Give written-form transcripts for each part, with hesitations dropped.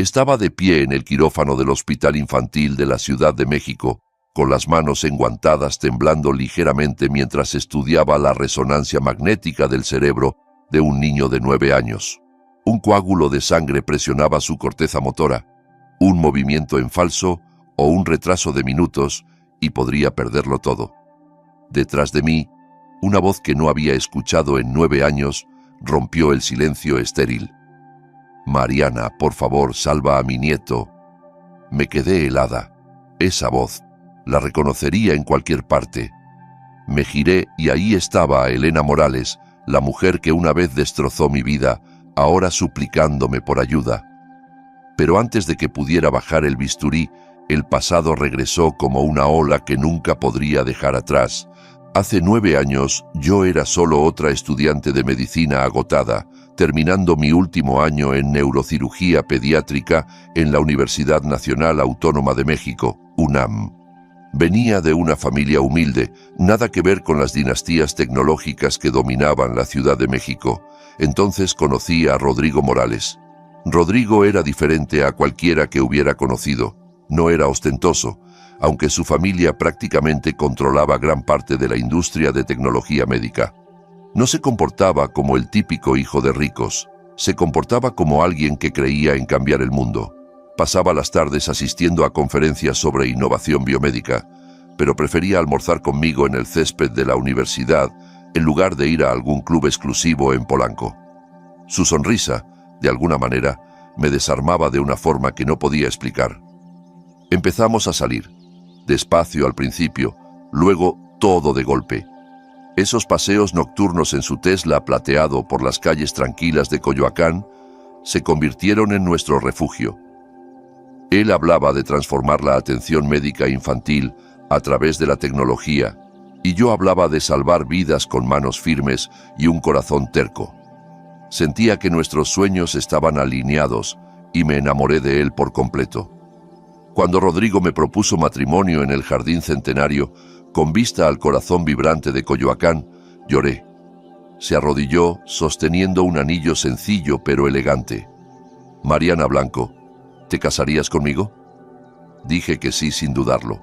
Estaba de pie en el quirófano del Hospital Infantil de la Ciudad de México, con las manos enguantadas, temblando ligeramente mientras estudiaba la resonancia magnética del cerebro de un niño de 9 años. Un coágulo de sangre presionaba su corteza motora. Un movimiento en falso o un retraso de minutos y podría perderlo todo. Detrás de mí, una voz que no había escuchado en 9 años rompió el silencio estéril. «Mariana, por favor, salva a mi nieto». Me quedé helada. Esa voz la reconocería en cualquier parte. Me giré y ahí estaba Elena Morales, la mujer que una vez destrozó mi vida, ahora suplicándome por ayuda. Pero antes de que pudiera bajar el bisturí, el pasado regresó como una ola que nunca podría dejar atrás. Hace 9 años yo era solo otra estudiante de medicina agotada, terminando mi último año en neurocirugía pediátrica en la Universidad Nacional Autónoma de México, UNAM. Venía de una familia humilde, nada que ver con las dinastías tecnológicas que dominaban la Ciudad de México. Entonces conocí a Rodrigo Morales. Rodrigo era diferente a cualquiera que hubiera conocido. No era ostentoso, aunque su familia prácticamente controlaba gran parte de la industria de tecnología médica. No se comportaba como el típico hijo de ricos, se comportaba como alguien que creía en cambiar el mundo. Pasaba las tardes asistiendo a conferencias sobre innovación biomédica, pero prefería almorzar conmigo en el césped de la universidad en lugar de ir a algún club exclusivo en Polanco. Su sonrisa, de alguna manera, me desarmaba de una forma que no podía explicar. Empezamos a salir, despacio al principio, luego todo de golpe. Esos paseos nocturnos en su Tesla plateado por las calles tranquilas de Coyoacán se convirtieron en nuestro refugio. Él hablaba de transformar la atención médica infantil a través de la tecnología, y yo hablaba de salvar vidas con manos firmes y un corazón terco. Sentía que nuestros sueños estaban alineados y me enamoré de él por completo. Cuando Rodrigo me propuso matrimonio en el Jardín Centenario, con vista al corazón vibrante de Coyoacán, lloré. Se arrodilló sosteniendo un anillo sencillo pero elegante. «Mariana Blanco, ¿te casarías conmigo?». Dije que sí sin dudarlo.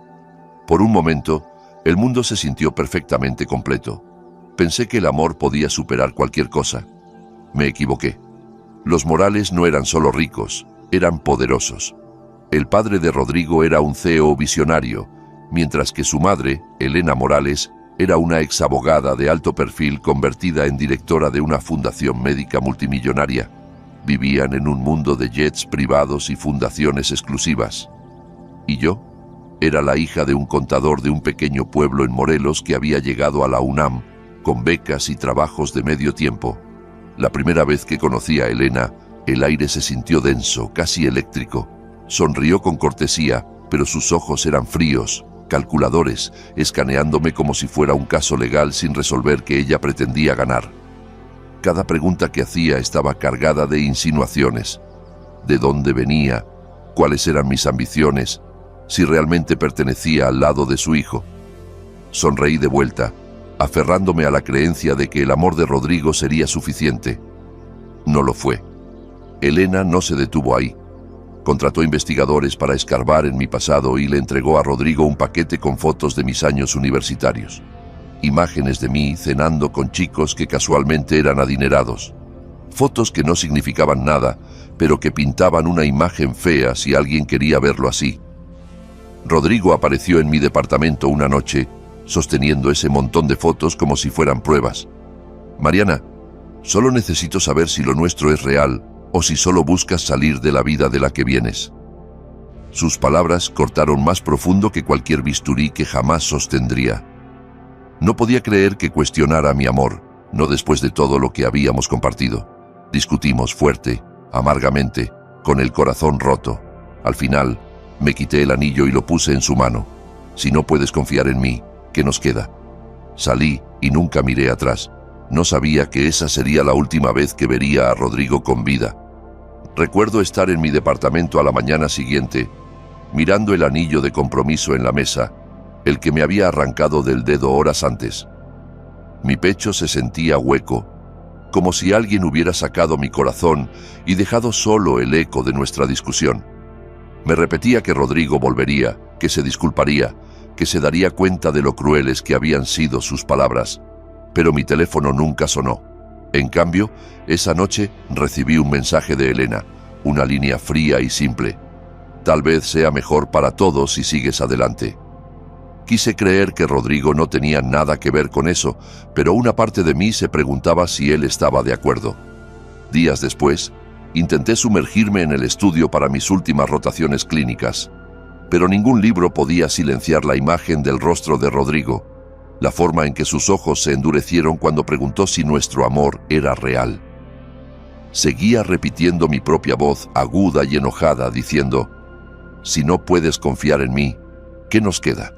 Por un momento, el mundo se sintió perfectamente completo. Pensé que el amor podía superar cualquier cosa. Me equivoqué. Los Morales no eran solo ricos, eran poderosos. El padre de Rodrigo era un CEO visionario, mientras que su madre, Elena Morales, era una exabogada de alto perfil convertida en directora de una fundación médica multimillonaria. Vivían en un mundo de jets privados y fundaciones exclusivas. ¿Y yo? Era la hija de un contador de un pequeño pueblo en Morelos que había llegado a la UNAM con becas y trabajos de medio tiempo. La primera vez que conocí a Elena, el aire se sintió denso, casi eléctrico. Sonrió con cortesía, pero sus ojos eran fríos, calculadores, escaneándome como si fuera un caso legal sin resolver que ella pretendía ganar. Cada pregunta que hacía estaba cargada de insinuaciones. ¿De dónde venía? ¿Cuáles eran mis ambiciones? ¿Si realmente pertenecía al lado de su hijo? Sonreí de vuelta, aferrándome a la creencia de que el amor de Rodrigo sería suficiente. No lo fue. Elena no se detuvo ahí. Contrató investigadores para escarbar en mi pasado y le entregó a Rodrigo un paquete con fotos de mis años universitarios. Imágenes de mí cenando con chicos que casualmente eran adinerados. Fotos que no significaban nada, pero que pintaban una imagen fea si alguien quería verlo así. Rodrigo apareció en mi departamento una noche, sosteniendo ese montón de fotos como si fueran pruebas. «Mariana, solo necesito saber si lo nuestro es real o si solo buscas salir de la vida de la que vienes». Sus palabras cortaron más profundo que cualquier bisturí que jamás sostendría. No podía creer que cuestionara mi amor, no después de todo lo que habíamos compartido. Discutimos fuerte, amargamente, con el corazón roto. Al final, me quité el anillo y lo puse en su mano. «Si no puedes confiar en mí, ¿qué nos queda?». Salí y nunca miré atrás. No sabía que esa sería la última vez que vería a Rodrigo con vida. Recuerdo estar en mi departamento a la mañana siguiente, mirando el anillo de compromiso en la mesa, el que me había arrancado del dedo horas antes. Mi pecho se sentía hueco. como si alguien hubiera sacado mi corazón y dejado solo el eco de nuestra discusión. Me repetía que Rodrigo volvería, que se disculparía, que se daría cuenta de lo crueles que habían sido sus palabras, pero mi teléfono nunca sonó. En cambio, esa noche recibí un mensaje de Elena, una línea fría y simple. Tal vez sea mejor para todos si sigues adelante. Quise creer que Rodrigo no tenía nada que ver con eso, pero una parte de mí se preguntaba si él estaba de acuerdo. Días después, intenté sumergirme en el estudio para mis últimas rotaciones clínicas, pero ningún libro podía silenciar la imagen del rostro de Rodrigo, la forma en que sus ojos se endurecieron cuando preguntó si nuestro amor era real. Seguía repitiendo mi propia voz aguda y enojada, diciendo: «Si no puedes confiar en mí, ¿qué nos queda?».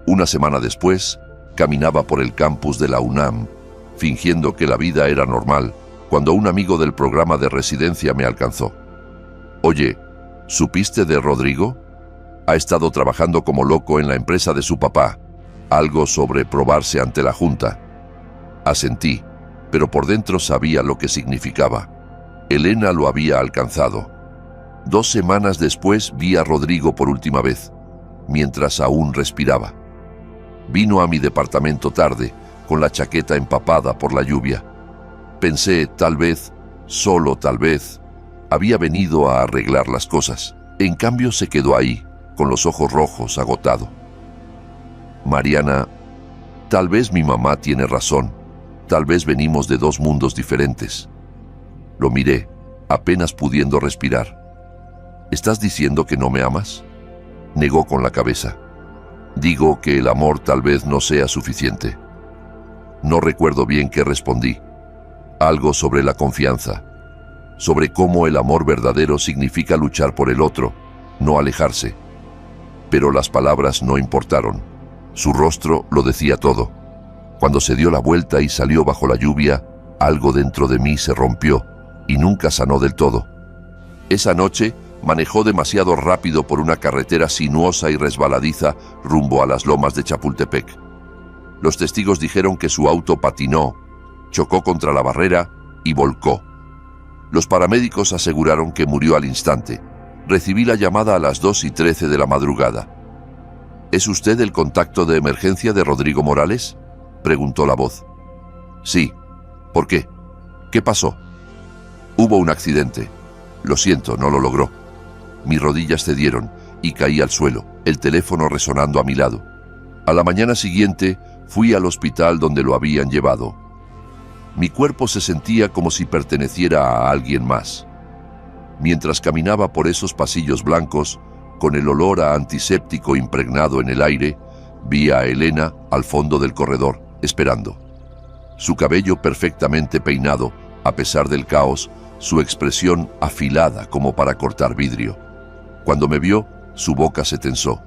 Una semana después, caminaba por el campus de la UNAM, fingiendo que la vida era normal, cuando un amigo del programa de residencia me alcanzó. «Oye, ¿supiste de Rodrigo? Ha estado trabajando como loco en la empresa de su papá, algo sobre probarse ante la junta». Asentí, pero por dentro sabía lo que significaba. Elena lo había alcanzado. 2 semanas después vi a Rodrigo por última vez, mientras aún respiraba. Vino a mi departamento tarde, con la chaqueta empapada por la lluvia. Pensé, tal vez, solo tal vez, había venido a arreglar las cosas. En cambio se quedó ahí, con los ojos rojos, agotado. «Mariana, tal vez mi mamá tiene razón. Tal vez venimos de 2 mundos diferentes». Lo miré, apenas pudiendo respirar. «¿Estás diciendo que no me amas?». Negó con la cabeza. «Digo que el amor tal vez no sea suficiente». No recuerdo bien qué respondí. Algo sobre la confianza, sobre cómo el amor verdadero significa luchar por el otro, no alejarse. Pero las palabras no importaron. Su rostro lo decía todo. Cuando se dio la vuelta y salió bajo la lluvia, algo dentro de mí se rompió y nunca sanó del todo. Esa noche manejó demasiado rápido por una carretera sinuosa y resbaladiza rumbo a las lomas de Chapultepec. Los testigos dijeron que su auto patinó, chocó contra la barrera y volcó. Los paramédicos aseguraron que murió al instante. Recibí la llamada a las 2:13 de la madrugada. «¿Es usted el contacto de emergencia de Rodrigo Morales?», preguntó la voz. «Sí». «¿Por qué? ¿Qué pasó?». «Hubo un accidente. Lo siento, no lo logró». Mis rodillas cedieron y caí al suelo, el teléfono resonando a mi lado. A la mañana siguiente fui al hospital donde lo habían llevado. Mi cuerpo se sentía como si perteneciera a alguien más. Mientras caminaba por esos pasillos blancos, con el olor a antiséptico impregnado en el aire, vi a Elena al fondo del corredor, esperando. Su cabello perfectamente peinado, a pesar del caos, su expresión afilada como para cortar vidrio. Cuando me vio, su boca se tensó.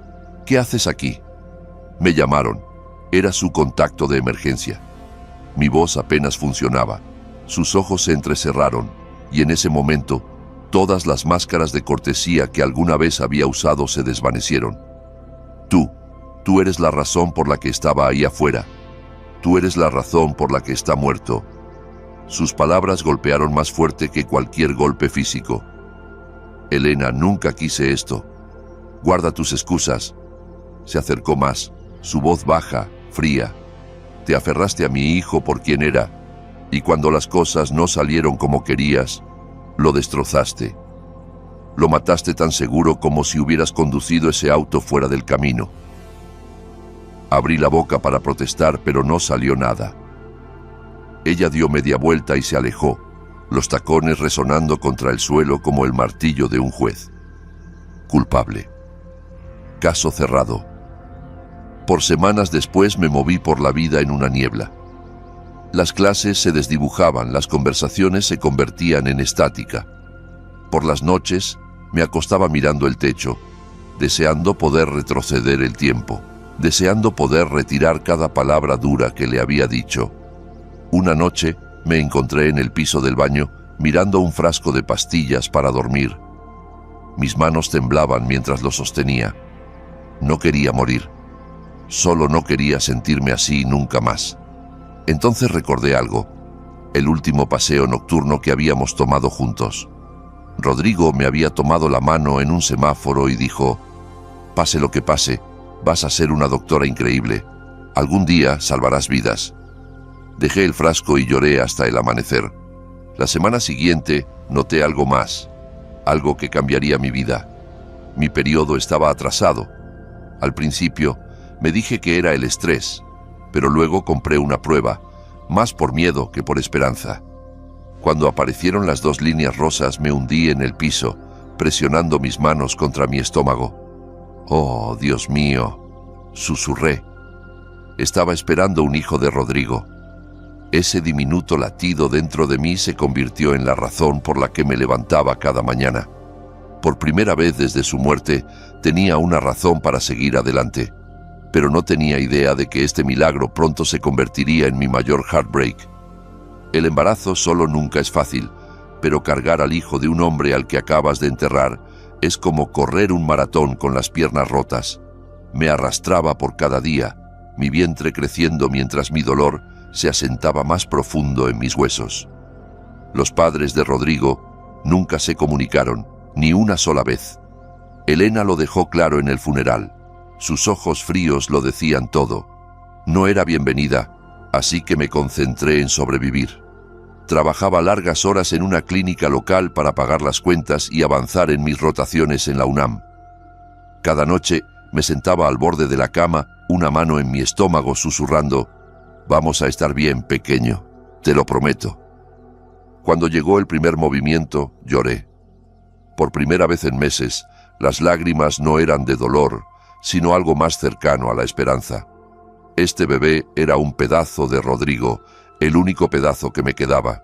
«¿Qué haces aquí?». Me llamaron. Era su contacto de emergencia. Mi voz apenas funcionaba. Sus ojos se entrecerraron y en ese momento todas las máscaras de cortesía que alguna vez había usado se desvanecieron. Tú eres la razón por la que estaba ahí afuera. Tú eres la razón por la que está muerto». Sus palabras golpearon más fuerte que cualquier golpe físico. «Elena, nunca quise esto. Guarda tus excusas». Se acercó más, su voz baja, fría. «Te aferraste a mi hijo por quien era, y cuando las cosas no salieron como querías, lo destrozaste. Lo mataste tan seguro como si hubieras conducido ese auto fuera del camino». Abrí la boca para protestar, pero no salió nada. Ella dio media vuelta y se alejó, los tacones resonando contra el suelo como el martillo de un juez. Culpable. Caso cerrado. Por semanas después me moví por la vida en una niebla. Las clases se desdibujaban, las conversaciones se convertían en estática. Por las noches me acostaba mirando el techo, deseando poder retroceder el tiempo, deseando poder retirar cada palabra dura que le había dicho. Una noche me encontré en el piso del baño mirando un frasco de pastillas para dormir. Mis manos temblaban mientras lo sostenía. No quería morir. Solo no quería sentirme así nunca más. Entonces recordé algo. el último paseo nocturno que habíamos tomado juntos. Rodrigo me había tomado la mano en un semáforo y dijo: «Pase lo que pase, vas a ser una doctora increíble. Algún día salvarás vidas». Dejé el frasco y lloré hasta el amanecer. La semana siguiente noté algo más, algo que cambiaría mi vida. Mi periodo estaba atrasado. Al principio me dije que era el estrés, pero luego compré una prueba, más por miedo que por esperanza. Cuando aparecieron las 2 líneas rosas me hundí en el piso, presionando mis manos contra mi estómago. «Oh, Dios mío», susurré. Estaba esperando un hijo de Rodrigo. Ese diminuto latido dentro de mí se convirtió en la razón por la que me levantaba cada mañana. Por primera vez desde su muerte tenía una razón para seguir adelante, pero no tenía idea de que este milagro pronto se convertiría en mi mayor heartbreak. El embarazo solo nunca es fácil, pero cargar al hijo de un hombre al que acabas de enterrar es como correr un maratón con las piernas rotas. Me arrastraba por cada día, mi vientre creciendo mientras mi dolor se asentaba más profundo en mis huesos. Los padres de Rodrigo nunca se comunicaron, ni una sola vez. Elena lo dejó claro en el funeral. Sus ojos fríos lo decían todo. No era bienvenida, así que me concentré en sobrevivir. Trabajaba largas horas en una clínica local para pagar las cuentas y avanzar en mis rotaciones en la UNAM. Cada noche me sentaba al borde de la cama, una mano en mi estómago susurrando: «Vamos a estar bien, pequeño, te lo prometo». Cuando llegó el primer movimiento, lloré. Por primera vez en meses, las lágrimas no eran de dolor, sino algo más cercano a la esperanza. Este bebé era un pedazo de Rodrigo, el único pedazo que me quedaba.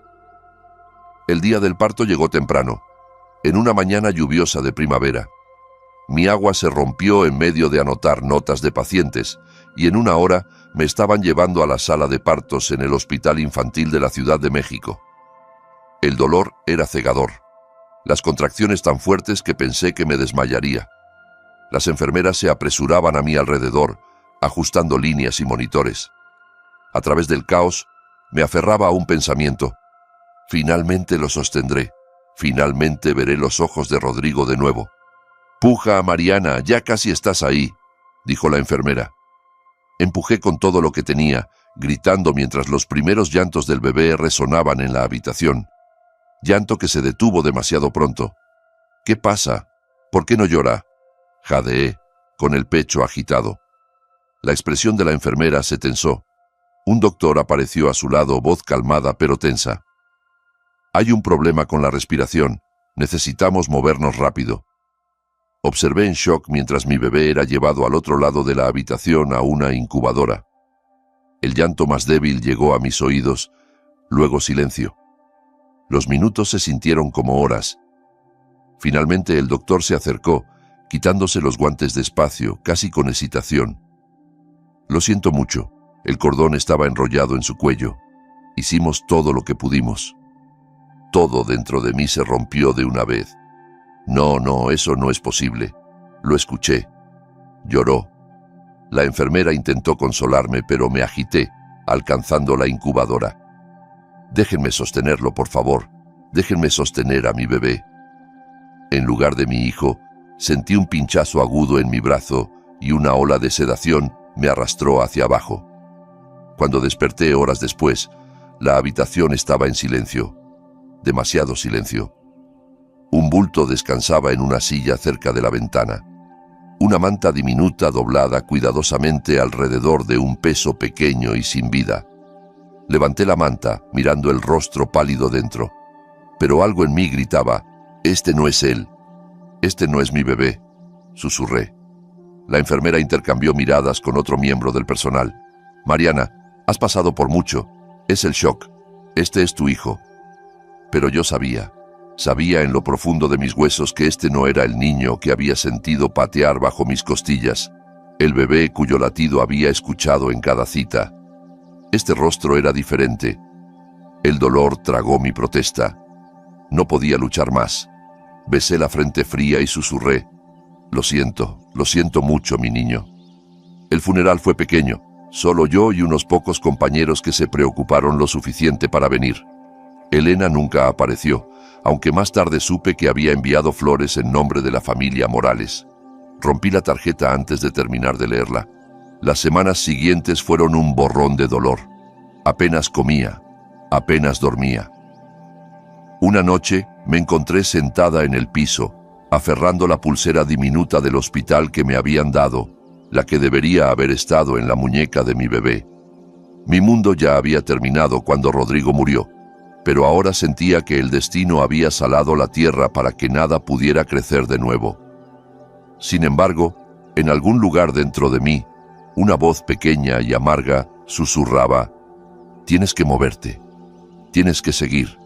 El día del parto llegó temprano, en una mañana lluviosa de primavera. Mi agua se rompió en medio de anotar notas de pacientes, y en una hora me estaban llevando a la sala de partos en el Hospital Infantil de la Ciudad de México. El dolor era cegador. Las contracciones tan fuertes que pensé que me desmayaría. Las enfermeras se apresuraban a mi alrededor, ajustando líneas y monitores. A través del caos, me aferraba a un pensamiento: finalmente lo sostendré, finalmente veré los ojos de Rodrigo de nuevo. «Puja, Mariana, ya casi estás ahí», dijo la enfermera. Empujé con todo lo que tenía, gritando mientras los primeros llantos del bebé resonaban en la habitación. Llanto que se detuvo demasiado pronto. «¿Qué pasa? ¿Por qué no llora?», jadeé, con el pecho agitado. La expresión de la enfermera se tensó. Un doctor apareció a su lado, voz calmada pero tensa. «Hay un problema con la respiración. Necesitamos movernos rápido». Observé en shock mientras mi bebé era llevado al otro lado de la habitación a una incubadora. El llanto más débil llegó a mis oídos, luego silencio. Los minutos se sintieron como horas. Finalmente el doctor se acercó, quitándose los guantes despacio, casi con hesitación. «Lo siento mucho». El cordón estaba enrollado en su cuello. Hicimos todo lo que pudimos. Todo dentro de mí se rompió de una vez. No, eso no es posible. Lo escuché. Lloró. La enfermera intentó consolarme, pero me agité, alcanzando la incubadora. «Déjenme sostenerlo, por favor. Déjenme sostener a mi bebé». En lugar de mi hijo, sentí un pinchazo agudo en mi brazo y una ola de sedación me arrastró hacia abajo. Cuando desperté horas después, la habitación estaba en silencio. Demasiado silencio. Un bulto descansaba en una silla cerca de la ventana. Una manta diminuta doblada cuidadosamente alrededor de un peso pequeño y sin vida. Levanté la manta, mirando el rostro pálido dentro. Pero algo en mí gritaba: «Este no es él. Este no es mi bebé», susurré. La enfermera intercambió miradas con otro miembro del personal. «Mariana, has pasado por mucho. Es el shock. Este es tu hijo». Pero yo sabía en lo profundo de mis huesos que este no era el niño que había sentido patear bajo mis costillas, el bebé cuyo latido había escuchado en cada cita. Este rostro era diferente. El dolor tragó mi protesta. No podía luchar más. Besé la frente fría y susurré: lo siento mucho, mi niño». El funeral fue pequeño. Solo yo y unos pocos compañeros que se preocuparon lo suficiente para venir. Elena nunca apareció, aunque más tarde supe que había enviado flores en nombre de la familia Morales. Rompí la tarjeta antes de terminar de leerla. Las semanas siguientes fueron un borrón de dolor. Apenas comía, apenas dormía. Una noche me encontré sentada en el piso, aferrando la pulsera diminuta del hospital que me habían dado, la que debería haber estado en la muñeca de mi bebé. Mi mundo ya había terminado cuando Rodrigo murió, pero ahora sentía que el destino había salado la tierra para que nada pudiera crecer de nuevo. Sin embargo, en algún lugar dentro de mí, una voz pequeña y amarga susurraba: «Tienes que moverte, tienes que seguir».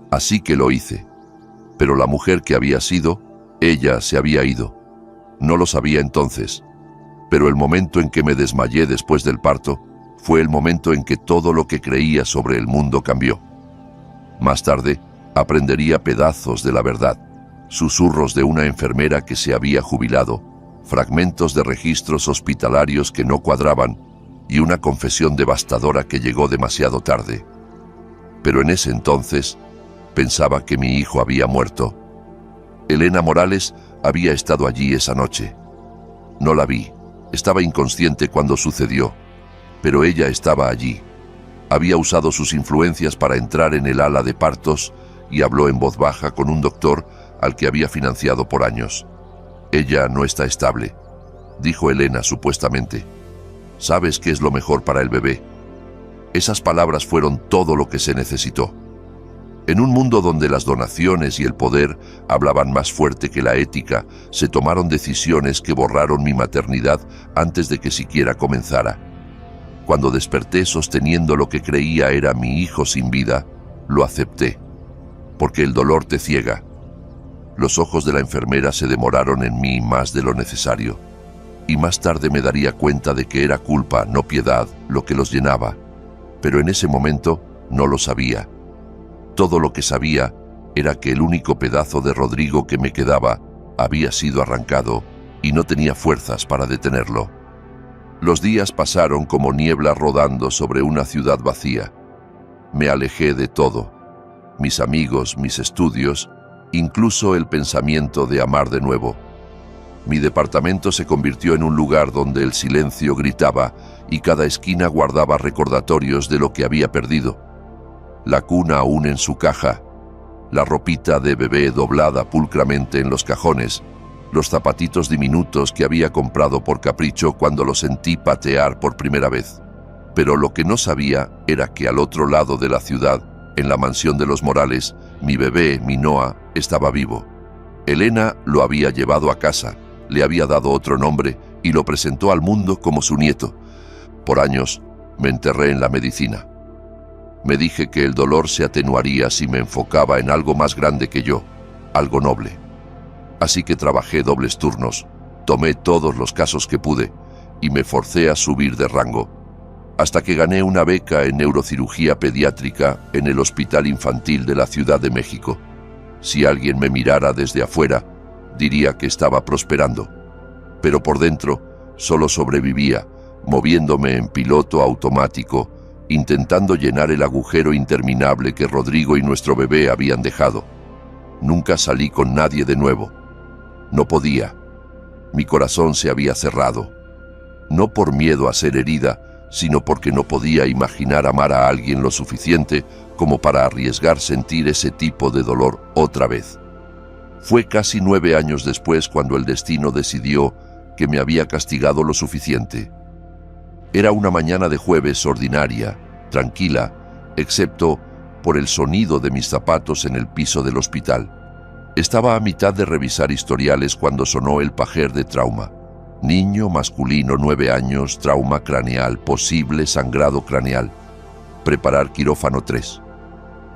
Así que lo hice. Pero la mujer que había sido, ella se había ido. No lo sabía entonces, pero el momento en que me desmayé después del parto fue el momento en que todo lo que creía sobre el mundo cambió. Más tarde, aprendería pedazos de la verdad, susurros de una enfermera que se había jubilado, fragmentos de registros hospitalarios que no cuadraban y una confesión devastadora que llegó demasiado tarde. Pero en ese entonces, pensaba que mi hijo había muerto. Elena Morales había estado allí esa noche. No la vi, estaba inconsciente cuando sucedió, pero ella estaba allí. Había usado sus influencias para entrar en el ala de partos y habló en voz baja con un doctor al que había financiado por años. «Ella no está estable», dijo Elena supuestamente. «¿Sabes qué es lo mejor para el bebé?». Esas palabras fueron todo lo que se necesitó. En un mundo donde las donaciones y el poder hablaban más fuerte que la ética, se tomaron decisiones que borraron mi maternidad antes de que siquiera comenzara. Cuando desperté sosteniendo lo que creía era mi hijo sin vida, lo acepté, porque el dolor te ciega. Los ojos de la enfermera se demoraron en mí más de lo necesario, y más tarde me daría cuenta de que era culpa, no piedad, lo que los llenaba, pero en ese momento no lo sabía. Todo lo que sabía era que el único pedazo de Rodrigo que me quedaba había sido arrancado y no tenía fuerzas para detenerlo. Los días pasaron como niebla rodando sobre una ciudad vacía. Me alejé de todo, mis amigos, mis estudios, incluso el pensamiento de amar de nuevo. Mi departamento se convirtió en un lugar donde el silencio gritaba y cada esquina guardaba recordatorios de lo que había perdido. La cuna aún en su caja, la ropita de bebé doblada pulcramente en los cajones, los zapatitos diminutos que había comprado por capricho cuando los sentí patear por primera vez. Pero lo que no sabía era que al otro lado de la ciudad, en la mansión de los Morales, mi bebé, mi Noah, estaba vivo. Elena lo había llevado a casa, le había dado otro nombre y lo presentó al mundo como su nieto. Por años me enterré en la medicina. Me dije que el dolor se atenuaría si me enfocaba en algo más grande que yo, algo noble. Así que trabajé dobles turnos, tomé todos los casos que pude y me forcé a subir de rango, hasta que gané una beca en neurocirugía pediátrica en el Hospital Infantil de la Ciudad de México. Si alguien me mirara desde afuera, diría que estaba prosperando, pero por dentro solo sobrevivía, moviéndome en piloto automático, intentando llenar el agujero interminable que Rodrigo y nuestro bebé habían dejado. Nunca salí con nadie de nuevo. No podía. Mi corazón se había cerrado. No por miedo a ser herida, sino porque no podía imaginar amar a alguien lo suficiente como para arriesgar sentir ese tipo de dolor otra vez. Fue casi 9 años después cuando el destino decidió que me había castigado lo suficiente. Era una mañana de jueves ordinaria, tranquila, excepto por el sonido de mis zapatos en el piso del hospital. Estaba a mitad de revisar historiales cuando sonó el pager de trauma. Niño masculino, 9 años, trauma craneal, posible sangrado craneal. Preparar quirófano 3.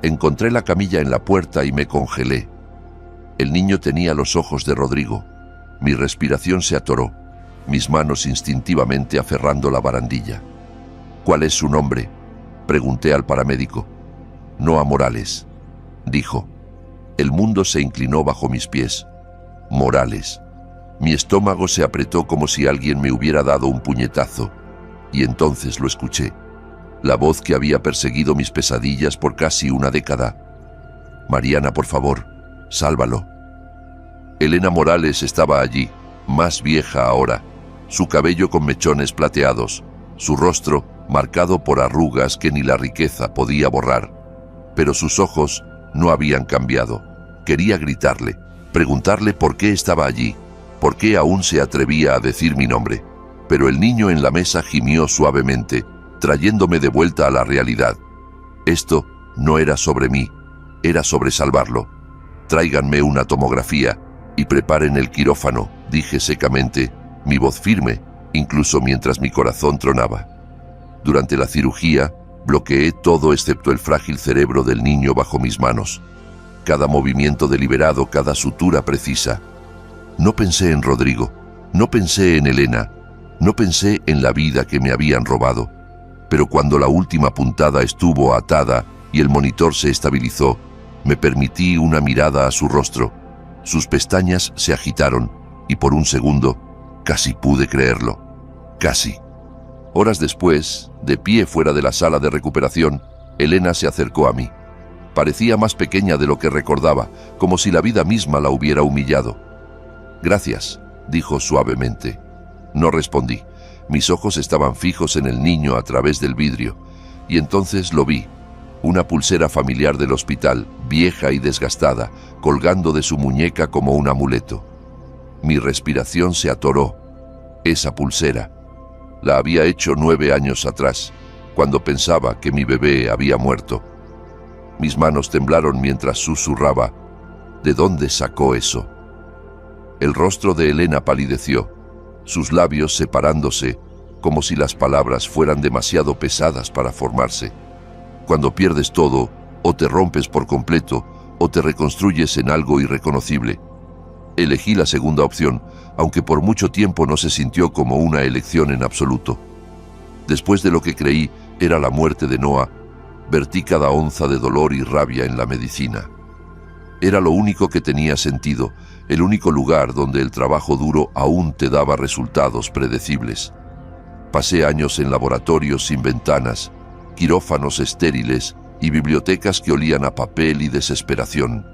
Encontré la camilla en la puerta y me congelé. El niño tenía los ojos de Rodrigo. Mi respiración se atoró, mis manos instintivamente aferrando la barandilla. «¿Cuál es su nombre?», pregunté al paramédico. «Noah Morales», dijo. El mundo se inclinó bajo mis pies. Morales. Mi estómago se apretó como si alguien me hubiera dado un puñetazo. Y entonces lo escuché. la voz que había perseguido mis pesadillas por casi una década. «Mariana, por favor, sálvalo». Elena Morales estaba allí, más vieja ahora, su cabello con mechones plateados, su rostro marcado por arrugas que ni la riqueza podía borrar. Pero sus ojos no habían cambiado. Quería gritarle, preguntarle por qué estaba allí, por qué aún se atrevía a decir mi nombre. Pero el niño en la mesa gimió suavemente, trayéndome de vuelta a la realidad. Esto no era sobre mí, era sobre salvarlo. «Tráiganme una tomografía y preparen el quirófano», dije secamente, mi voz firme, incluso mientras mi corazón tronaba. Durante la cirugía, bloqueé todo excepto el frágil cerebro del niño bajo mis manos. Cada movimiento deliberado, cada sutura precisa. No pensé en Rodrigo, no pensé en Elena, no pensé en la vida que me habían robado. Pero cuando la última puntada estuvo atada y el monitor se estabilizó, me permití una mirada a su rostro. Sus pestañas se agitaron y por un segundo casi pude creerlo. Casi. Horas después, de pie fuera de la sala de recuperación, Elena se acercó a mí. Parecía más pequeña de lo que recordaba, como si la vida misma la hubiera humillado. «Gracias», dijo suavemente. No respondí. Mis ojos estaban fijos en el niño a través del vidrio, y entonces lo vi. Una pulsera familiar del hospital, vieja y desgastada, colgando de su muñeca como un amuleto. Mi respiración se atoró. Esa pulsera. La había hecho 9 años atrás, cuando pensaba que mi bebé había muerto. Mis manos temblaron mientras susurraba. ¿De dónde sacó eso? El rostro de Elena palideció, sus labios separándose, como si las palabras fueran demasiado pesadas para formarse. Cuando pierdes todo, o te rompes por completo, o te reconstruyes en algo irreconocible. Elegí la segunda opción, aunque por mucho tiempo no se sintió como una elección en absoluto. Después de lo que creí era la muerte de Noah, vertí cada onza de dolor y rabia en la medicina. Era lo único que tenía sentido, el único lugar donde el trabajo duro aún te daba resultados predecibles. Pasé años en laboratorios sin ventanas, quirófanos estériles y bibliotecas que olían a papel y desesperación.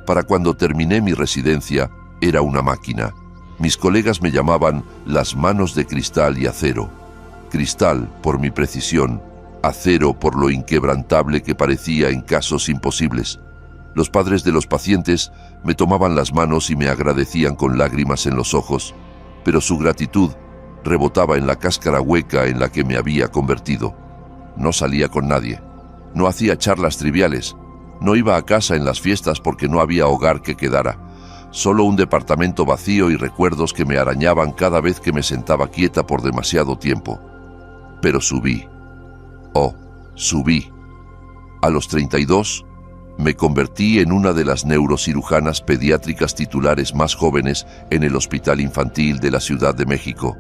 Para cuando terminé mi residencia, era una máquina. Mis colegas me llamaban las manos de cristal y acero. Cristal por mi precisión, acero por lo inquebrantable que parecía en casos imposibles. Los padres de los pacientes me tomaban las manos y me agradecían con lágrimas en los ojos, pero su gratitud rebotaba en la cáscara hueca en la que me había convertido. No salía con nadie, no hacía charlas triviales, no iba a casa en las fiestas porque no había hogar que quedara, solo un departamento vacío y recuerdos que me arañaban cada vez que me sentaba quieta por demasiado tiempo. Pero subí. Oh, subí. A los 32, me convertí en una de las neurocirujanas pediátricas titulares más jóvenes en el Hospital Infantil de la Ciudad de México.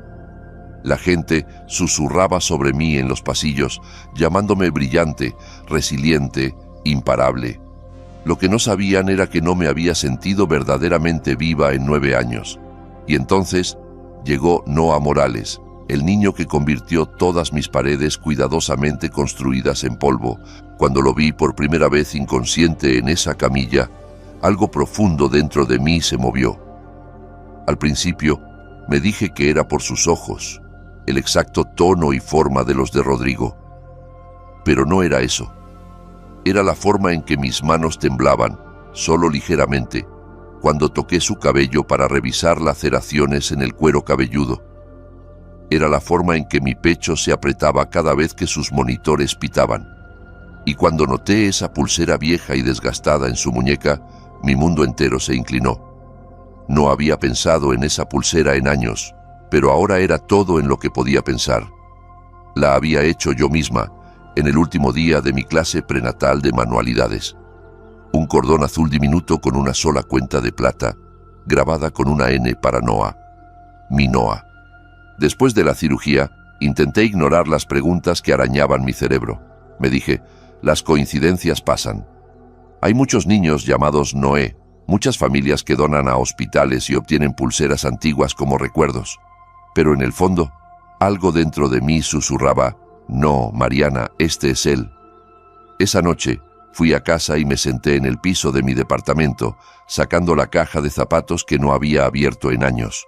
La gente susurraba sobre mí en los pasillos, llamándome brillante, resiliente, imparable. Lo que no sabían era que no me había sentido verdaderamente viva en 9 años. Y entonces llegó Noah Morales, el niño que convirtió todas mis paredes cuidadosamente construidas en polvo. Cuando lo vi por primera vez inconsciente en esa camilla, algo profundo dentro de mí se movió. Al principio, me dije que era por sus ojos, el exacto tono y forma de los de Rodrigo. Pero no era eso. Era la forma en que mis manos temblaban, solo ligeramente, cuando toqué su cabello para revisar laceraciones en el cuero cabelludo. Era la forma en que mi pecho se apretaba cada vez que sus monitores pitaban. Y cuando noté esa pulsera vieja y desgastada en su muñeca, mi mundo entero se inclinó. No había pensado en esa pulsera en años, pero ahora era todo en lo que podía pensar. La había hecho yo misma, en el último día de mi clase prenatal de manualidades. Un cordón azul diminuto con una sola cuenta de plata, grabada con una N para Noah. Mi Noah. Después de la cirugía, intenté ignorar las preguntas que arañaban mi cerebro. Me dije, las coincidencias pasan. Hay muchos niños llamados Noé, muchas familias que donan a hospitales y obtienen pulseras antiguas como recuerdos. Pero en el fondo, algo dentro de mí susurraba, No, Mariana, este es él. Esa noche fui a casa y me senté en el piso de mi departamento, sacando la caja de zapatos que no había abierto en años.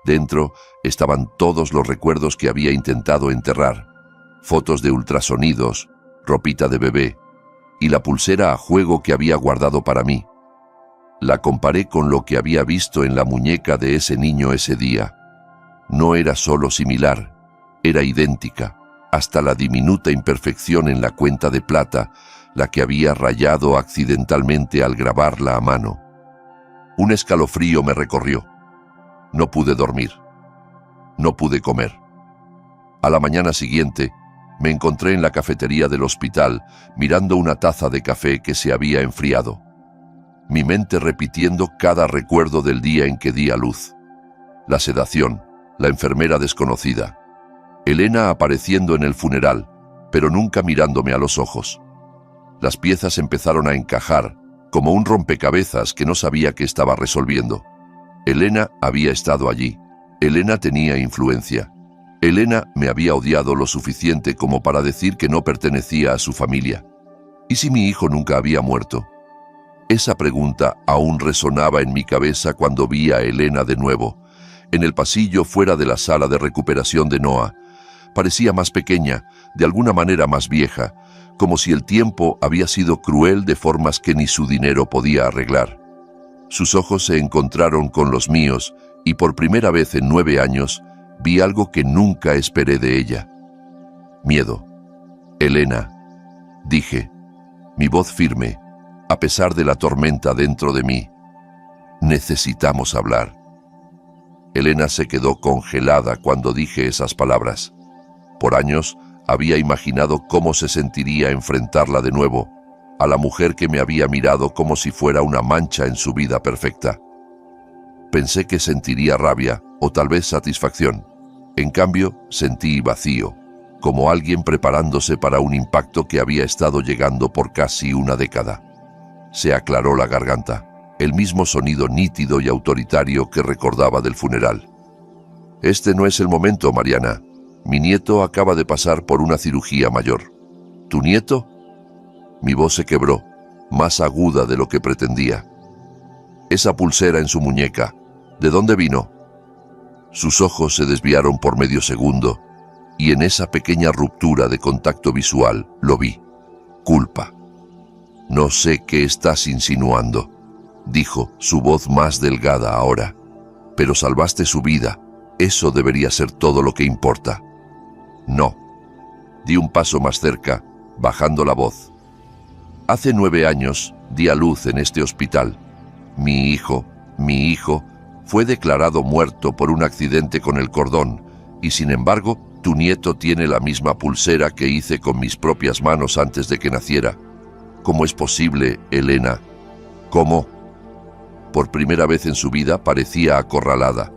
Dentro estaban todos los recuerdos que había intentado enterrar, fotos de ultrasonidos, ropita de bebé y la pulsera a juego que había guardado para mí. La comparé con lo que había visto en la muñeca de ese niño ese día. No era solo similar, era idéntica, hasta la diminuta imperfección en la cuenta de plata, la que había rayado accidentalmente al grabarla a mano. Un escalofrío me recorrió. No pude dormir. No pude comer. A la mañana siguiente, me encontré en la cafetería del hospital, mirando una taza de café que se había enfriado. Mi mente repitiendo cada recuerdo del día en que di a luz. La sedación, la enfermera desconocida, Elena apareciendo en el funeral, pero nunca mirándome a los ojos. Las piezas empezaron a encajar, como un rompecabezas que no sabía que estaba resolviendo. Elena había estado allí. Elena tenía influencia. Elena me había odiado lo suficiente como para decir que no pertenecía a su familia. ¿Y si mi hijo nunca había muerto? Esa pregunta aún resonaba en mi cabeza cuando vi a Elena de nuevo, en el pasillo fuera de la sala de recuperación de Noah. Parecía más pequeña, de alguna manera más vieja, como si el tiempo había sido cruel de formas que ni su dinero podía arreglar. Sus ojos se encontraron con los míos y por primera vez en 9 años vi algo que nunca esperé de ella. Miedo. Elena, dije, mi voz firme, a pesar de la tormenta dentro de mí. Necesitamos hablar. Elena se quedó congelada cuando dije esas palabras. Por años había imaginado cómo se sentiría enfrentarla de nuevo, a la mujer que me había mirado como si fuera una mancha en su vida perfecta. Pensé que sentiría rabia o tal vez satisfacción. En cambio, sentí vacío, como alguien preparándose para un impacto que había estado llegando por casi una década. Se aclaró la garganta, el mismo sonido nítido y autoritario que recordaba del funeral. Este no es el momento, Mariana. Mi nieto acaba de pasar por una cirugía mayor. ¿Tu nieto? Mi voz se quebró, más aguda de lo que pretendía. Esa pulsera en su muñeca, ¿de dónde vino? Sus ojos se desviaron por medio segundo, y en esa pequeña ruptura de contacto visual lo vi. Culpa. No sé qué estás insinuando, dijo, su voz más delgada ahora. Pero salvaste su vida. Eso debería ser todo lo que importa. No. Di un paso más cerca, bajando la voz. Hace 9 años di a luz en este hospital. Mi hijo, fue declarado muerto por un accidente con el cordón, y sin embargo, tu nieto tiene la misma pulsera que hice con mis propias manos antes de que naciera. ¿Cómo es posible, Elena? ¿Cómo? Por primera vez en su vida parecía acorralada.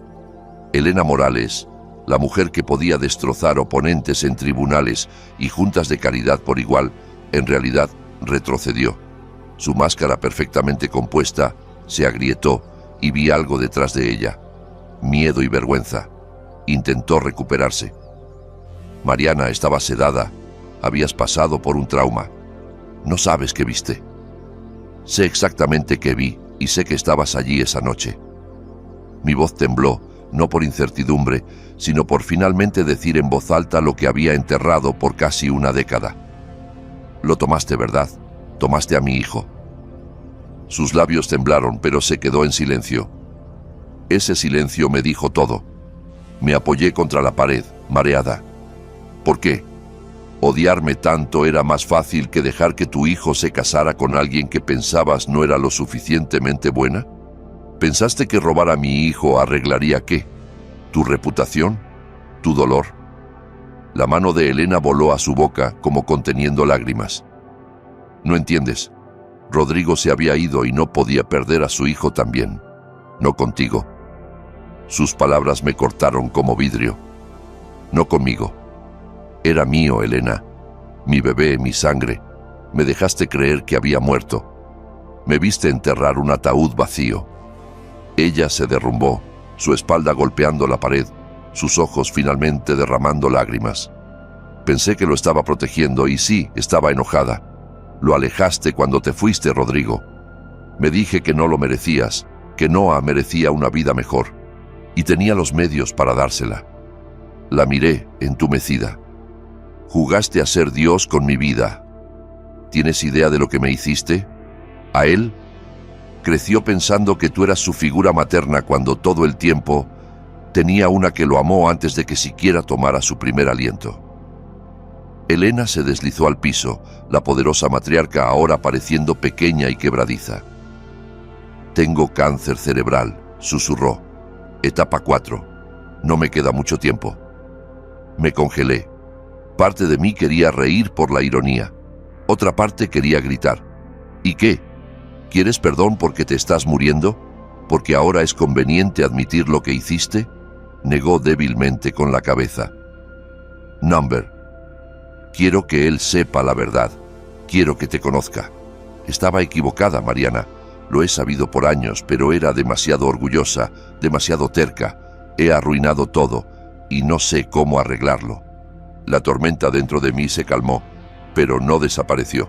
Elena Morales, la mujer que podía destrozar oponentes en tribunales y juntas de caridad por igual, en realidad retrocedió. Su máscara perfectamente compuesta se agrietó y vi algo detrás de ella. Miedo y vergüenza. Intentó recuperarse. Mariana estaba sedada. Habías pasado por un trauma. No sabes qué viste. Sé exactamente qué vi y sé que estabas allí esa noche. Mi voz tembló, no por incertidumbre, sino por finalmente decir en voz alta lo que había enterrado por casi una década. Lo tomaste, ¿verdad? Tomaste a mi hijo. Sus labios temblaron, pero se quedó en silencio. Ese silencio me dijo todo. Me apoyé contra la pared, mareada. ¿Por qué? ¿Odiarme tanto era más fácil que dejar que tu hijo se casara con alguien que pensabas no era lo suficientemente buena? ¿Pensaste que robar a mi hijo arreglaría qué? ¿Tu reputación? ¿Tu dolor? La mano de Elena voló a su boca como conteniendo lágrimas. No entiendes. Rodrigo se había ido y no podía perder a su hijo también. No contigo. Sus palabras me cortaron como vidrio. No conmigo. Era mío, Elena. Mi bebé, mi sangre. Me dejaste creer que había muerto. Me viste enterrar un ataúd vacío. Ella se derrumbó, su espalda golpeando la pared, sus ojos finalmente derramando lágrimas. Pensé que lo estaba protegiendo y sí, estaba enojada. Lo alejaste cuando te fuiste, Rodrigo. Me dije que no lo merecías, que Noah merecía una vida mejor, y tenía los medios para dársela. La miré, entumecida. Jugaste a ser Dios con mi vida. ¿Tienes idea de lo que me hiciste? ¿A él? Creció pensando que tú eras su figura materna cuando todo el tiempo tenía una que lo amó antes de que siquiera tomara su primer aliento. Elena se deslizó al piso, la poderosa matriarca ahora pareciendo pequeña y quebradiza. Tengo cáncer cerebral, susurró. Etapa 4. No me queda mucho tiempo. Me congelé. Parte de mí quería reír por la ironía. Otra parte quería gritar. ¿Y qué? ¿Quieres perdón porque te estás muriendo? ¿Porque ahora es conveniente admitir lo que hiciste? Negó débilmente con la cabeza. Number. Quiero que él sepa la verdad. Quiero que te conozca. Estaba equivocada, Mariana. Lo he sabido por años, pero era demasiado orgullosa, demasiado terca. He arruinado todo y no sé cómo arreglarlo. La tormenta dentro de mí se calmó, pero no desapareció.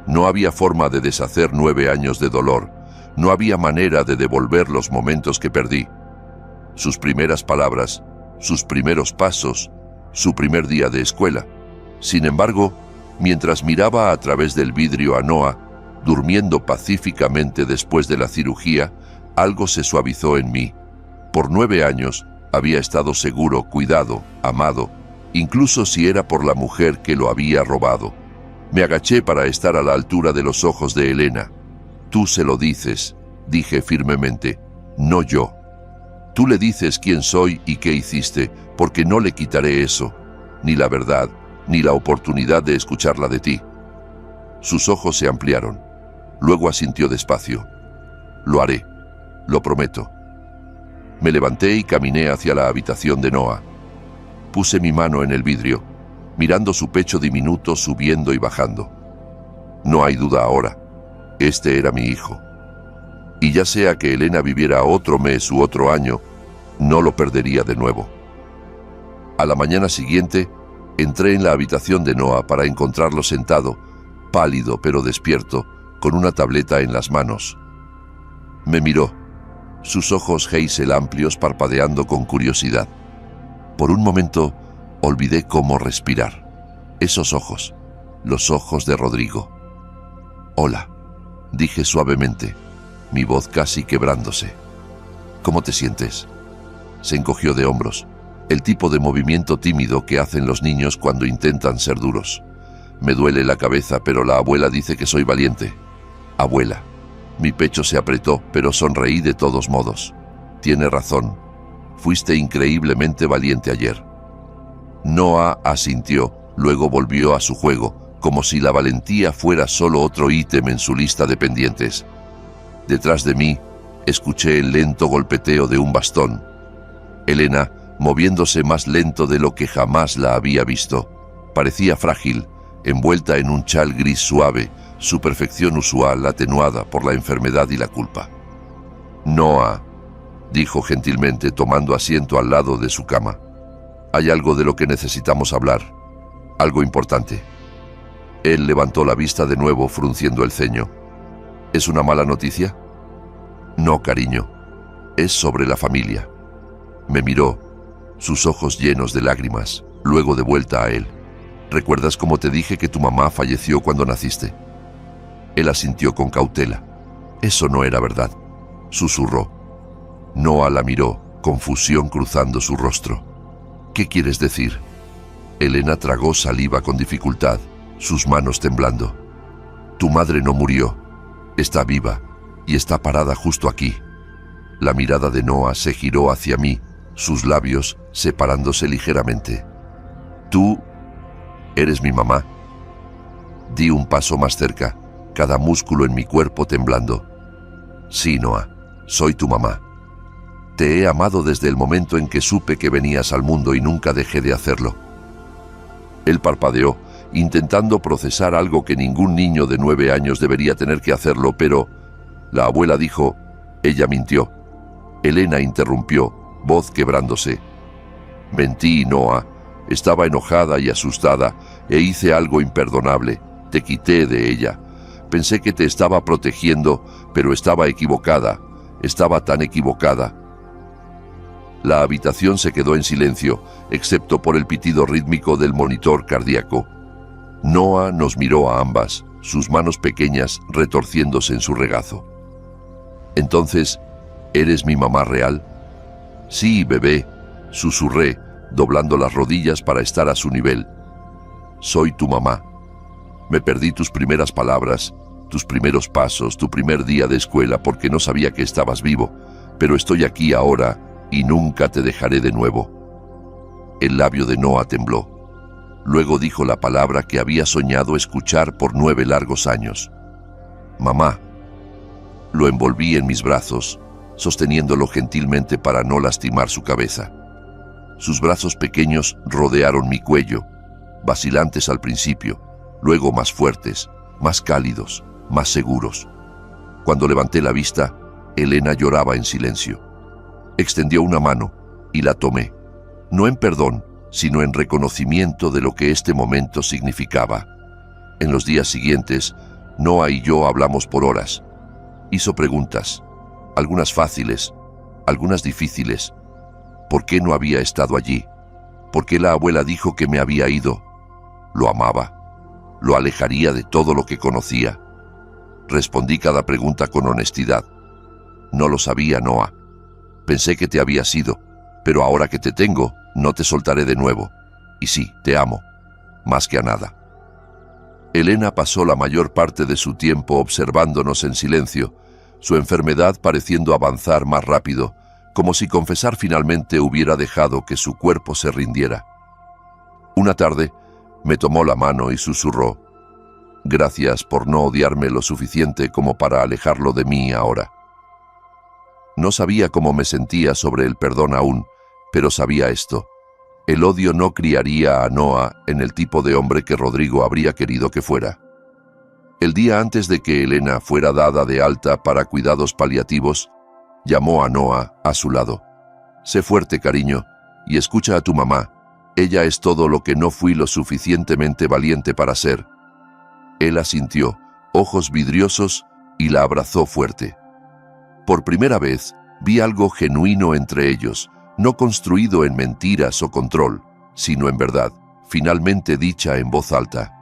No había forma de deshacer 9 años de dolor. No había manera de devolver los momentos que perdí. Sus primeras palabras, sus primeros pasos, su primer día de escuela. Sin embargo, mientras miraba a través del vidrio a Noah, durmiendo pacíficamente después de la cirugía, algo se suavizó en mí. Por 9 años había estado seguro, cuidado, amado, incluso si era por la mujer que lo había robado. Me agaché para estar a la altura de los ojos de Elena. Tú se lo dices, dije firmemente, no yo. Tú le dices quién soy y qué hiciste, porque no le quitaré eso, ni la verdad, ni la oportunidad de escucharla de ti. Sus ojos se ampliaron. Luego asintió despacio. Lo haré, lo prometo. Me levanté y caminé hacia la habitación de Noah. Puse mi mano en el vidrio, mirando su pecho diminuto subiendo y bajando. No hay duda ahora, este era mi hijo. Y ya sea que Elena viviera otro mes u otro año, no lo perdería de nuevo. A la mañana siguiente, entré en la habitación de Noah para encontrarlo sentado, pálido pero despierto, con una tableta en las manos. Me miró, sus ojos hazel amplios parpadeando con curiosidad. Por un momento, olvidé cómo respirar. Esos ojos, los ojos de Rodrigo. Hola, dije suavemente, mi voz casi quebrándose. ¿Cómo te sientes? Se encogió de hombros, el tipo de movimiento tímido que hacen los niños cuando intentan ser duros. Me duele la cabeza, pero la abuela dice que soy valiente. Abuela. Mi pecho se apretó, pero sonreí de todos modos. Tiene razón. Fuiste increíblemente valiente ayer. Noah asintió, luego volvió a su juego, como si la valentía fuera solo otro ítem en su lista de pendientes. Detrás de mí, escuché el lento golpeteo de un bastón. Elena, moviéndose más lento de lo que jamás la había visto. Parecía frágil, envuelta en un chal gris suave, su perfección usual atenuada por la enfermedad y la culpa. Noah, dijo gentilmente tomando asiento al lado de su cama. Hay algo de lo que necesitamos hablar, algo importante. Él levantó la vista de nuevo frunciendo el ceño. ¿Es una mala noticia? No, cariño, es sobre la familia. Me miró, sus ojos llenos de lágrimas, luego de vuelta a él. ¿Recuerdas cómo te dije que tu mamá falleció cuando naciste? Él asintió con cautela. Eso no era verdad, susurró. Noah la miró, confusión cruzando su rostro. ¿Qué quieres decir? Elena tragó saliva con dificultad, sus manos temblando. Tu madre no murió, está viva y está parada justo aquí. La mirada de Noah se giró hacia mí, sus labios separándose ligeramente. Tú eres mi mamá. Di un paso más cerca, cada músculo en mi cuerpo temblando. Sí, Noah, soy tu mamá. Te he amado desde el momento en que supe que venías al mundo y nunca dejé de hacerlo. Él parpadeó, intentando procesar algo que ningún niño de 9 años debería tener que hacerlo, pero la abuela dijo, ella mintió. Elena interrumpió, voz quebrándose. Mentí, Noah, Estaba enojada y asustada e hice algo imperdonable. Te quité de ella. Pensé que te estaba protegiendo, pero estaba equivocada. Estaba tan equivocada. La habitación se quedó en silencio, excepto por el pitido rítmico del monitor cardíaco. Noah nos miró a ambas, sus manos pequeñas retorciéndose en su regazo. Entonces, ¿eres mi mamá real? Sí, bebé, susurré, doblando las rodillas para estar a su nivel. Soy tu mamá. Me perdí tus primeras palabras, tus primeros pasos, tu primer día de escuela porque no sabía que estabas vivo, pero estoy aquí ahora y nunca te dejaré de nuevo. El labio de Noah tembló. Luego dijo la palabra que había soñado escuchar por 9 largos años. Mamá. Lo envolví en mis brazos, sosteniéndolo gentilmente para no lastimar su cabeza. Sus brazos pequeños rodearon mi cuello, vacilantes al principio, luego más fuertes, más cálidos, más seguros. Cuando levanté la vista, Elena lloraba en silencio. Extendió una mano y la tomé, no en perdón, sino en reconocimiento de lo que este momento significaba. En los días siguientes, Noah y yo hablamos por horas. Hizo preguntas, algunas fáciles, algunas difíciles. ¿Por qué no había estado allí? ¿Por qué la abuela dijo que me había ido? Lo amaba. Lo alejaría de todo lo que conocía. Respondí cada pregunta con honestidad. No lo sabía, Noah. Pensé que te habías ido, pero ahora que te tengo, no te soltaré de nuevo. Y sí, te amo, más que a nada. Elena pasó la mayor parte de su tiempo observándonos en silencio, su enfermedad pareciendo avanzar más rápido, como si confesar finalmente hubiera dejado que su cuerpo se rindiera. Una tarde, me tomó la mano y susurró: «Gracias por no odiarme lo suficiente como para alejarlo de mí ahora». No sabía cómo me sentía sobre el perdón aún, pero sabía esto. El odio no criaría a Noah en el tipo de hombre que Rodrigo habría querido que fuera. El día antes de que Elena fuera dada de alta para cuidados paliativos, llamó a Noah a su lado. «Sé fuerte, cariño, y escucha a tu mamá. Ella es todo lo que no fui lo suficientemente valiente para ser». Él asintió, ojos vidriosos, y la abrazó fuerte. Por primera vez, vi algo genuino entre ellos, no construido en mentiras o control, sino en verdad, finalmente dicha en voz alta.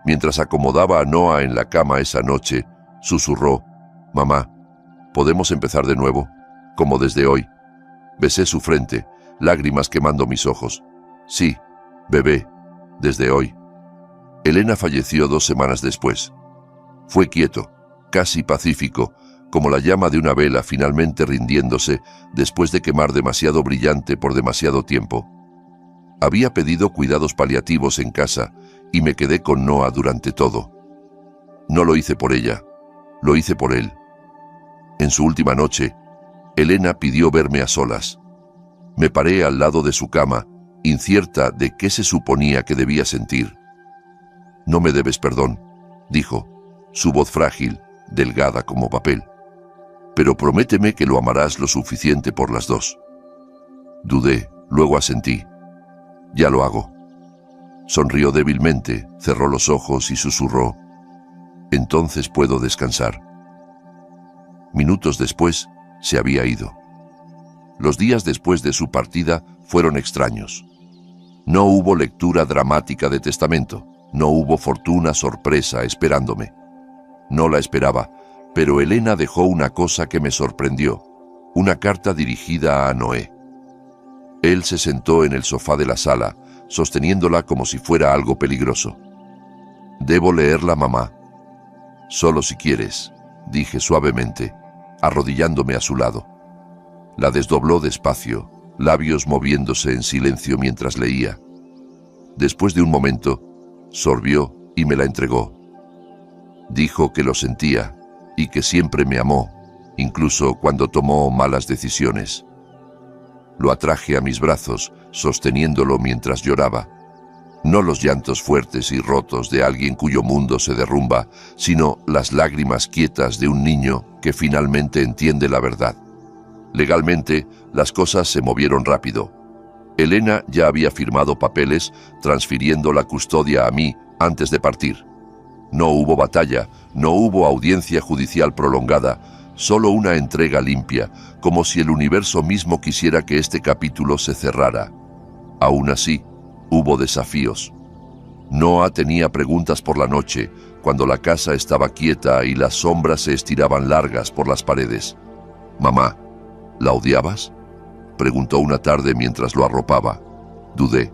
Mientras acomodaba a Noah en la cama esa noche, susurró: «Mamá, ¿podemos empezar de nuevo? Como desde hoy». Besé su frente, lágrimas quemando mis ojos. «Sí, bebé, desde hoy». Elena falleció 2 semanas después. Fue quieto, casi pacífico, como la llama de una vela finalmente rindiéndose después de quemar demasiado brillante por demasiado tiempo. Había pedido cuidados paliativos en casa y me quedé con Noah durante todo. No lo hice por ella, lo hice por él. En su última noche, Elena pidió verme a solas. Me paré al lado de su cama, incierta de qué se suponía que debía sentir. «No me debes perdón», dijo, su voz frágil, delgada como papel. «Pero prométeme que lo amarás lo suficiente por las dos». Dudé, luego asentí. «Ya lo hago». Sonrió débilmente, cerró los ojos y susurró: «Entonces puedo descansar». Minutos después, se había ido. Los días después de su partida fueron extraños. No hubo lectura dramática de testamento, no hubo fortuna sorpresa esperándome. No la esperaba, pero Elena dejó una cosa que me sorprendió, una carta dirigida a Noé. Él se sentó en el sofá de la sala, sosteniéndola como si fuera algo peligroso. «¿Debo leerla, mamá?» «Solo si quieres», dije suavemente, arrodillándome a su lado. La desdobló despacio, labios moviéndose en silencio mientras leía. Después de un momento, sorbió y me la entregó. Dijo que lo sentía y que siempre me amó, incluso cuando tomó malas decisiones. Lo atraje a mis brazos, sosteniéndolo mientras lloraba. No los llantos fuertes y rotos de alguien cuyo mundo se derrumba, sino las lágrimas quietas de un niño que finalmente entiende la verdad. Legalmente, las cosas se movieron rápido. Elena ya había firmado papeles transfiriendo la custodia a mí antes de partir. No hubo batalla, no hubo audiencia judicial prolongada, solo una entrega limpia, como si el universo mismo quisiera que este capítulo se cerrara. Aún así, hubo desafíos. Noah tenía preguntas por la noche, cuando la casa estaba quieta y las sombras se estiraban largas por las paredes. «Mamá, ¿la odiabas?», preguntó una tarde mientras lo arropaba. Dudé.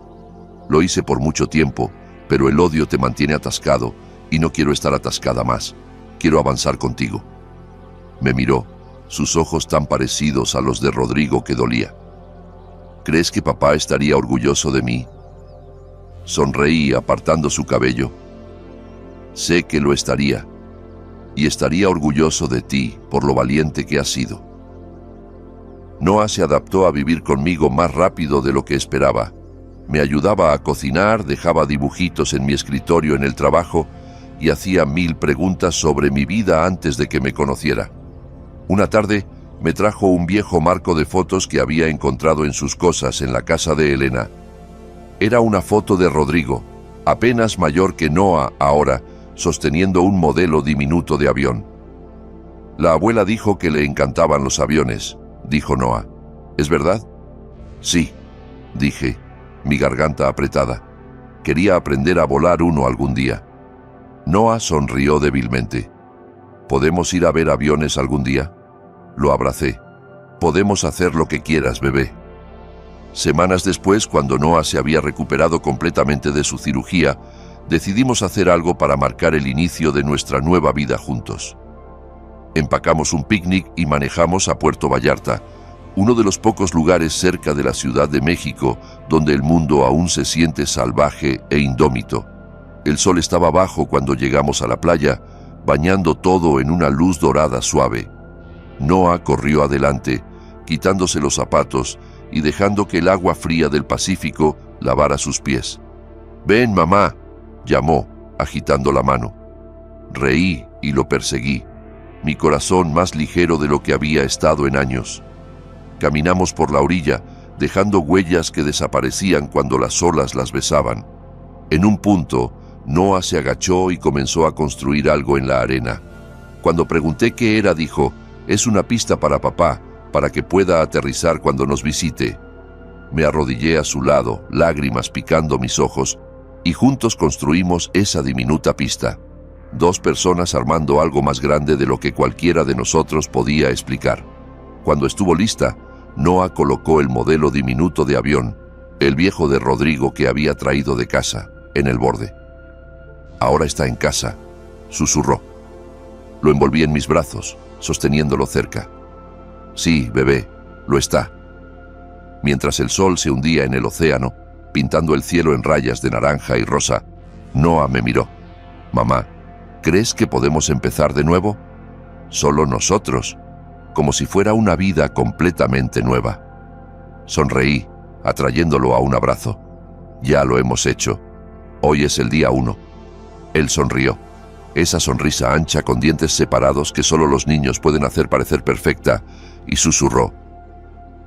Lo hice por mucho tiempo, pero el odio te mantiene atascado y no quiero estar atascada más. Quiero avanzar contigo. Me miró, sus ojos tan parecidos a los de Rodrigo que dolía. ¿Crees que papá estaría orgulloso de mí? Sonreí apartando su cabello. Sé que lo estaría, y estaría orgulloso de ti por lo valiente que has sido. Noah se adaptó a vivir conmigo más rápido de lo que esperaba. Me ayudaba a cocinar, dejaba dibujitos en mi escritorio en el trabajo y hacía 1000 preguntas sobre mi vida antes de que me conociera. Una tarde me trajo un viejo marco de fotos que había encontrado en sus cosas en la casa de Elena. Era una foto de Rodrigo, apenas mayor que Noah ahora, sosteniendo un modelo diminuto de avión. La abuela dijo que le encantaban los aviones, dijo Noah. ¿Es verdad? Sí, dije, mi garganta apretada. Quería aprender a volar uno algún día. Noah sonrió débilmente. ¿Podemos ir a ver aviones algún día? Lo abracé. Podemos hacer lo que quieras, bebé. Semanas después, cuando Noah se había recuperado completamente de su cirugía, decidimos hacer algo para marcar el inicio de nuestra nueva vida juntos. Empacamos un picnic y manejamos a Puerto Vallarta, uno de los pocos lugares cerca de la Ciudad de México donde el mundo aún se siente salvaje e indómito. El sol estaba bajo cuando llegamos a la playa, bañando todo en una luz dorada suave. Noah corrió adelante, quitándose los zapatos y dejando que el agua fría del Pacífico lavara sus pies. «Ven, mamá», llamó, agitando la mano. Reí y lo perseguí, mi corazón más ligero de lo que había estado en años. Caminamos por la orilla, dejando huellas que desaparecían cuando las olas las besaban. En un punto, Noah se agachó y comenzó a construir algo en la arena. Cuando pregunté qué era, dijo: «Es una pista para papá, para que pueda aterrizar cuando nos visite». Me arrodillé a su lado, lágrimas picando mis ojos, y juntos construimos esa diminuta pista. 2 personas armando algo más grande de lo que cualquiera de nosotros podía explicar. Cuando estuvo lista, Noah colocó el modelo diminuto de avión, el viejo de Rodrigo que había traído de casa, en el borde. «Ahora está en casa», susurró. Lo envolví en mis brazos, sosteniéndolo cerca. «Sí, bebé, lo está». Mientras el sol se hundía en el océano, pintando el cielo en rayas de naranja y rosa, Noah me miró. «Mamá, ¿crees que podemos empezar de nuevo? Solo nosotros, como si fuera una vida completamente nueva». Sonreí, atrayéndolo a un abrazo. «Ya lo hemos hecho. Hoy es el día 1. Él sonrió, esa sonrisa ancha con dientes separados que solo los niños pueden hacer parecer perfecta, y susurró: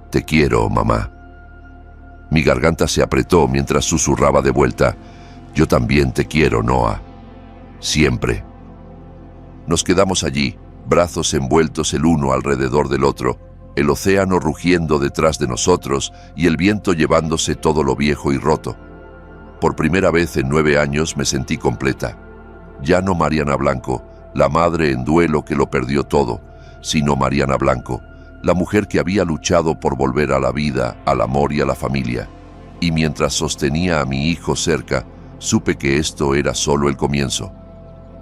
«Te quiero, mamá». Mi garganta se apretó mientras susurraba de vuelta: «Yo también te quiero, Noah. Siempre». Nos quedamos allí, brazos envueltos el uno alrededor del otro, el océano rugiendo detrás de nosotros y el viento llevándose todo lo viejo y roto. Por primera vez en 9 años me sentí completa. Ya no Mariana Blanco, la madre en duelo que lo perdió todo, sino Mariana Blanco, la mujer que había luchado por volver a la vida, al amor y a la familia. Y mientras sostenía a mi hijo cerca, supe que esto era solo el comienzo.